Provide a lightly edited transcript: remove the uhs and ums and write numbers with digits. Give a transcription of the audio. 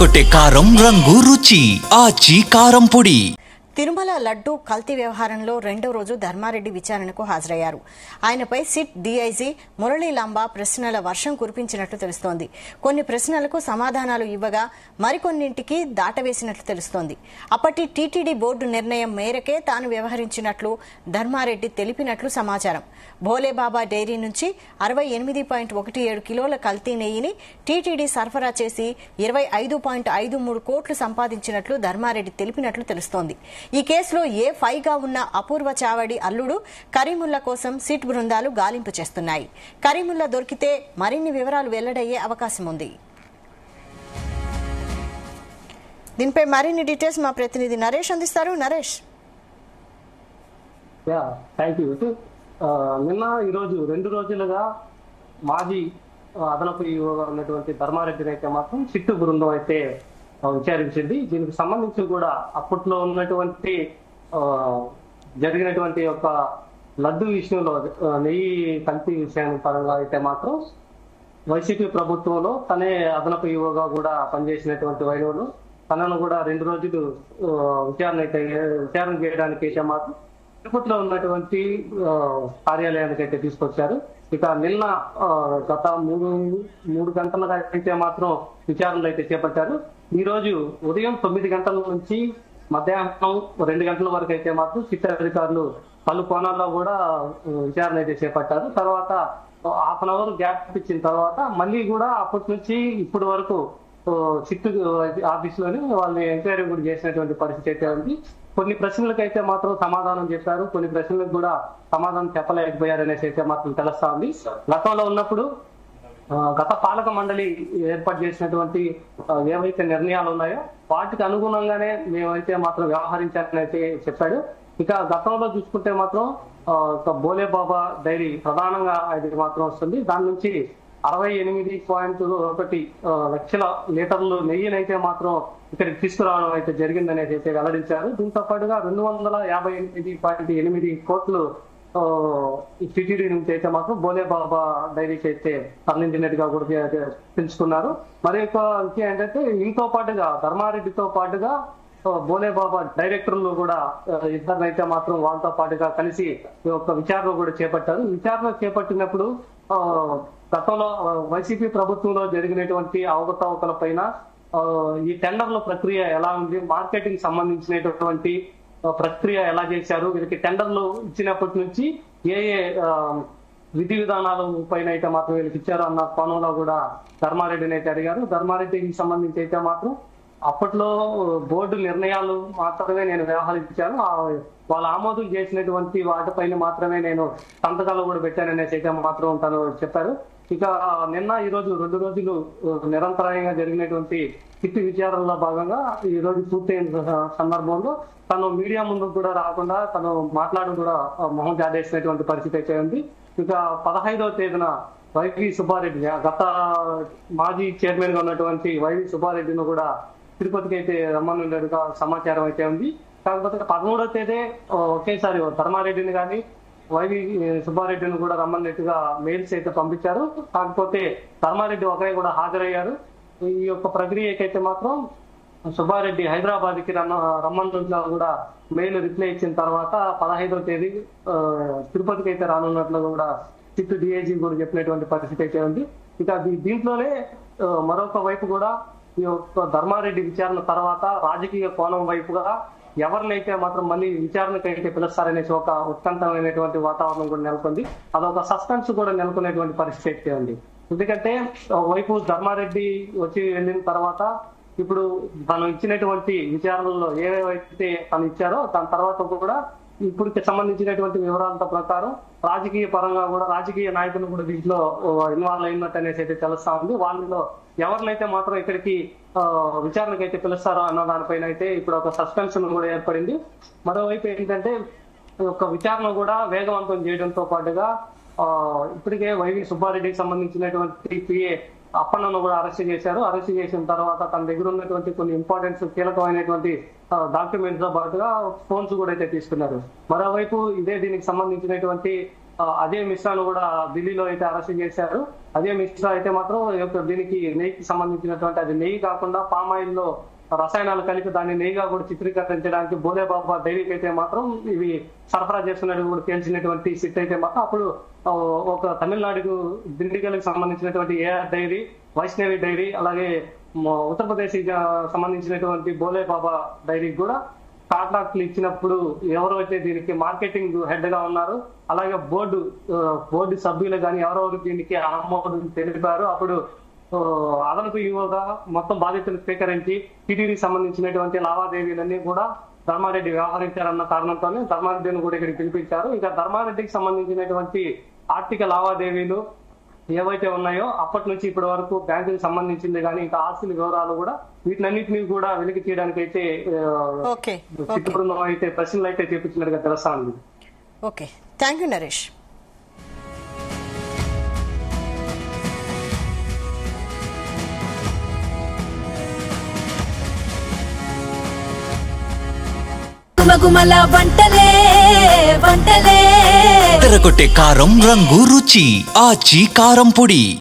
అదరగొట్టే కారం రంగు రుచి ఆచి కారం పొడి. తిరుమల లడ్డూ కల్తీ వ్యవహారంలో రెండో రోజు ధర్మారెడ్డి విచారణకు హాజరయ్యారు. ఆయనపై సిట్ డీఐజీ మురళీ లాంబా ప్రశ్నల వర్షం కురిపించినట్లు తెలుస్తోంది. కొన్ని ప్రశ్నలకు సమాధానాలు ఇవ్వగా మరికొన్నింటికి దాటవేసినట్లు తెలుస్తోంది. అప్పటి టీటీడీ బోర్డు నిర్ణయం మేరకే తాను వ్యవహరించినట్లు ధర్మారెడ్డి తెలిపినట్లు సమాచారం. భోలేబాబా డైరీ నుంచి 68.17 కిలోల కల్తీ నెయ్యిని టీటీడీ సరఫరా చేసి 25.53 కోట్లు సంపాదించినట్లు ధర్మారెడ్డి తెలిపినట్లు తెలుస్తోంది. ఈ కేసులో A5గా ఉన్న అపూర్వ చావడి అల్లుడు కరీముల్లా కోసం సిట్ బృందాలు గాలింపు చేస్తున్నాయి. కరీముల్లా దొరికితే మరిన్ని వివరాలు వెల్లడయ్యే అవకాశం ఉంది. దీనిపై మరిన్ని డీటెయిల్స్ మా ప్రతినిధి నరేష్ అందిస్తారు. నరేష్. నిన్న ఈరోజు 2 రోజులుగా మాజీ అదనపు ఈవోగా ఉన్నటువంటి ధర్మారెడ్డిని అయితే మాత్రం సిట్టు బృందం అయితే విచారించింది. దీనికి సంబంధించి కూడా అప్పట్లో ఉన్నటువంటి జరిగినటువంటి ఒక లడ్డు విషయంలో నెయ్యి కల్తీ విషయం పరంగా అయితే మాత్రం వైసీపీ ప్రభుత్వంలో తనే అదనపు ఈవోగా కూడా పనిచేసినటువంటి వైనవులు తనను కూడా 2 రోజులు విచారణ చేయడానికి అయితే మాత్రం తిరుపతిలో ఉన్నటువంటి కార్యాలయానికి అయితే తీసుకొచ్చారు. ఇక నిన్న గత మూడు గంటలుగా అయితే మాత్రం విచారణలు అయితే చేపట్టారు. ఈ రోజు ఉదయం 9 గంటల నుంచి మధ్యాహ్నం 2 గంటల వరకు అయితే మాత్రం సిట్ అధికారులు పలు కోణాల్లో కూడా విచారణ అయితే చేపట్టారు. తర్వాత ½ అవర్ గ్యాప్ ఇచ్చిన తర్వాత మళ్ళీ కూడా అప్పటి నుంచి ఇప్పటి వరకు సిట్ ఆఫీసులోని వాళ్ళని ఎంక్వైరీ కూడా చేసినటువంటి పరిస్థితి అయితే ఉంది. కొన్ని ప్రశ్నలకు అయితే మాత్రం సమాధానం చెప్పారు, కొన్ని ప్రశ్నలకు కూడా సమాధానం చెప్పలేకపోయారనేసి అయితే మాత్రం తెలుస్తా ఉంది. గతంలో ఉన్నప్పుడు గత పాలక మండలి ఏర్పాటు చేసినటువంటి ఏవైతే నిర్ణయాలు ఉన్నాయో వాటికి అనుగుణంగానే మేమైతే మాత్రం వ్యవహరించాలని అయితే చెప్పాడు. ఇక గతంలో చూసుకుంటే మాత్రం భోలేబాబా డైరీ ప్రధానంగా అది మాత్రం వస్తుంది. దాని నుంచి 68.1 లక్షల లీటర్లు నెయ్యినైతే మాత్రం ఇక్కడికి తీసుకురావడం అయితే జరిగిందనేది అయితే వెల్లడించారు. దీంతో పాటుగా 258.8 కోట్లు టీటీడీ నుంచి అయితే మాత్రం భోలేబాబా డైరీకి అయితే తరలించినట్టుగా కూడా తెలుసుకున్నారు. మరి ఒక విషయం ఏంటంటే దీంతో పాటుగా ధర్మారెడ్డితో పాటుగా భోలేబాబా డైరెక్టర్లు కూడా ఇద్దరినైతే మాత్రం వాళ్ళతో పాటుగా కలిసి ఒక విచారణ కూడా చేపట్టారు. విచారణ చేపట్టినప్పుడు గతంలో వైసీపీ ప్రభుత్వంలో జరిగినటువంటి అవకతవకల పైన ఈ టెండర్ల ప్రక్రియ ఎలా ఉంది, మార్కెటింగ్ సంబంధించినటువంటి ప్రక్రియ ఎలా చేశారు, వీరికి టెండర్లు ఇచ్చినప్పటి నుంచి ఏ విధి విధానాల పైన అయితే మాత్రం వీళ్ళకి ఇచ్చారు అన్న కోణంలో కూడా ధర్మారెడ్డిని అయితే అడిగారు. ధర్మారెడ్డికి సంబంధించి అయితే మాత్రం అప్పట్లో బోర్డు నిర్ణయాలు మాత్రమే నేను వ్యవహరించాను, వాళ్ళ ఆమోదం చేసినటువంటి వాటిపైన మాత్రమే నేను సంతకాలు కూడా పెట్టాననేసి అయితే మాత్రం తను చెప్పారు. ఇక నిన్న ఈ రోజు 2 రోజులు నిరంతరాయంగా జరిగినటువంటి సిట్ విచారణలో భాగంగా ఈ రోజు పూర్తయిన సందర్భంలో తను మీడియా ముందు కూడా రాకుండా తను మాట్లాడడం కూడా మొహం జాడేసినటువంటి పరిస్థితి అయితే ఉంది. ఇక 15వ తేదీన వైవి సుబ్బారెడ్డి గత మాజీ చైర్మన్ గా ఉన్నటువంటి వైవి సుబ్బారెడ్డిని కూడా తిరుపతికి అయితే రమ్మనున్నట్టుగా సమాచారం అయితే ఉంది. కాకపోతే 13వ తేదీ ఒకేసారి ధర్మారెడ్డిని కానీ వైవి సుబ్బారెడ్డిని కూడా రమ్మన్నట్టుగా మెయిల్స్ అయితే పంపించారు. కాకపోతే ధర్మారెడ్డి ఒకరే కూడా హాజరయ్యారు. ఈ యొక్క ప్రక్రియకైతే మాత్రం సుబ్బారెడ్డి హైదరాబాద్ కి రమ్మన్నట్టుగా కూడా మెయిల్ రిప్లై ఇచ్చిన తర్వాత 15వ తేదీ తిరుపతికి అయితే రానున్నట్లు కూడా సిట్ డిఐజీ కూడా చెప్పినటువంటి పరిస్థితి అయితే ఉంది. ఇక దీంట్లోనే మరొక వైపు కూడా ఈ యొక్క ధర్మారెడ్డి విచారణ తర్వాత రాజకీయ కోణం వైపుగా ఎవరినైతే మాత్రం మళ్ళీ విచారణకైతే పిలుస్తారనేసి ఒక ఉత్కంఠమైనటువంటి వాతావరణం కూడా నెలకొంది. అదొక సస్పెన్స్ కూడా నెలకొనేటువంటి పరిస్థితి అయితే ఉంది. ఎందుకంటే ఒకవైపు ధర్మారెడ్డి వచ్చి వెళ్ళిన తర్వాత ఇప్పుడు తను ఇచ్చినటువంటి విచారణలో ఏవేవైతే తను ఇచ్చారో దాని తర్వాత కూడా ఇప్పుడు సంబంధించినటువంటి వివరాలతో ప్రకారం రాజకీయ పరంగా కూడా రాజకీయ నాయకులు కూడా దీంట్లో ఇన్వాల్వ్ అయినట్టు అనేసి అయితే తెలుస్తా ఉంది. వాళ్ళలో ఎవరినైతే మాత్రం ఇక్కడికి విచారణకు అయితే పిలుస్తారో అన్న దానిపైన అయితే ఇప్పుడు ఒక సస్పెన్స్ కూడా ఏర్పడింది. మరోవైపు ఏంటంటే ఒక విచారణ కూడా వేగవంతం చేయడంతో పాటుగా ఇప్పటికే వైవి సుబ్బారెడ్డికి సంబంధించినటువంటి పిఏ అప్పన్నను కూడా అరెస్ట్ చేశారు. అరెస్ట్ చేసిన తర్వాత తన దగ్గర ఉన్నటువంటి కొన్ని ఇంపార్టెంట్ కీలకమైనటువంటి డాక్యుమెంట్స్ తో పాటుగా ఫోన్స్ కూడా అయితే తీసుకున్నారు. మరోవైపు ఇదే దీనికి సంబంధించినటువంటి అదే మిశ్రాను కూడా ఢిల్లీలో అయితే అరెస్ట్ చేశారు. అదే మిశ్రా అయితే మాత్రం దీనికి నెయ్యికి సంబంధించినటువంటి, అది నెయ్యి కాకుండా పామ్ ఆయిల్ లో రసాయనాలు కలిపి దాన్ని నెయ్యిగా కూడా చిత్రీకరించడానికి బోలే బాబా డైరీకి అయితే మాత్రం ఇవి సరఫరా చేస్తున్నట్టు కూడా తేల్చినటువంటి సిట్ అయితే మాత్రం అప్పుడు ఒక తమిళనాడుకు దిండిగల్కి సంబంధించినటువంటి ఏఆర్ డైరీ, వైష్ణవి డైరీ, అలాగే ఉత్తరప్రదేశ్ సంబంధించినటువంటి బోలే బాబా డైరీకి కూడా కాంట్రాక్ట్లు ఇచ్చినప్పుడు ఎవరైతే దీనికి మార్కెటింగ్ హెడ్ గా ఉన్నారు, అలాగే బోర్డు సభ్యులు కానీ ఎవరెవరు దీనికి ఆమోదం తెలిపారు. అప్పుడు అదనపు ఈవోగా మొత్తం బాధ్యతలు స్వీకరించి టీటీడీకి సంబంధించినటువంటి లావాదేవీలన్నీ కూడా ధర్మారెడ్డి వ్యవహరించారన్న కారణంతోనే ధర్మారెడ్డిని కూడా ఇక్కడికి పిలిపించారు. ఇక ధర్మారెడ్డికి సంబంధించినటువంటి ఆర్థిక లావాదేవీలు ఏవైతే ఉన్నాయో అప్పటి నుంచి ఇప్పటి వరకు బ్యాంకుకి సంబంధించింది కానీ ఇంకా ఆస్తుల వివరాలు కూడా వీటినన్నింటినీ కూడా వెలికి తీయడానికి అయితే సిట్ బృందం అయితే ప్రశ్నలు అయితే చేపించినట్టుగా తెలుస్తా ఉంది. Okay, thank you Naresh. గుమగుమల వంటలే వంటలే తెరకొట్టే కారం రంగు రుచి ఆచి కారం పొడి.